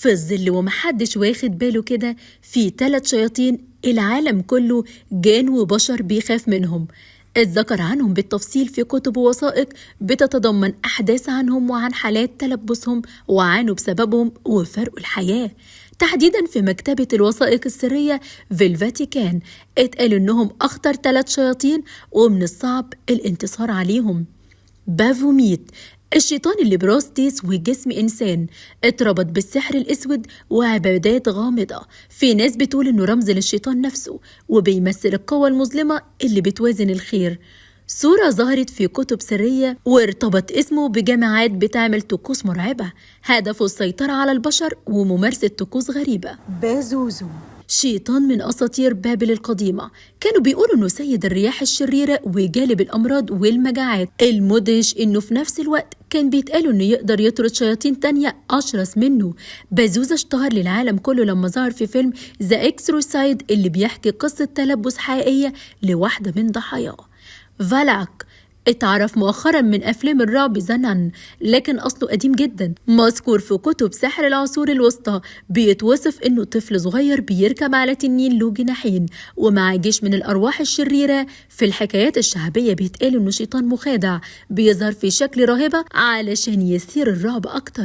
في الظل ومحدش واخد باله كده في 3 شياطين العالم كله جان وبشر بيخاف منهم. اتذكر عنهم بالتفصيل في كتب ووثائق بتتضمن أحداث عنهم وعن حالات تلبسهم وعانوا بسببهم وفرقوا الحياة. تحديدا في مكتبة الوثائق السرية في الفاتيكان اتقال إنهم أخطر 3 شياطين ومن الصعب الانتصار عليهم. بافوميت، الشيطان اللي براس تيس وجسم إنسان، اتربط بالسحر الأسود وعبادات غامضة. في ناس بتقول إنه رمز للشيطان نفسه وبيمثل القوة المظلمة اللي بتوازن الخير. صورة ظهرت في كتب سرية وارتبط اسمه بجماعات بتعمل طقوس مرعبة هدفه السيطرة على البشر وممارسة طقوس غريبة. بازوزو، شيطان من أساطير بابل القديمة، كانوا بيقولوا إنه سيد الرياح الشريرة وجالب الأمراض والمجاعات. المدهش إنه في نفس الوقت كان بيتقالوا إنه يقدر يطرد شياطين تانية أشرس منه. بازوزة اشتهر للعالم كله لما ظهر في فيلم ذا إكسورسايد اللي بيحكي قصة تلبس حقيقية لواحدة من ضحاياه. فالاك اتعرف مؤخرا من أفلام الرعب زنان، لكن أصله قديم جدا، مذكور في كتب سحر العصور الوسطى. بيتوصف إنه طفل صغير بيركب على تنين له جناحين ومع جيش من الأرواح الشريرة. في الحكايات الشعبية بيتقال إنه شيطان مخادع بيظهر في شكل راهبة علشان يثير الرعب أكتر.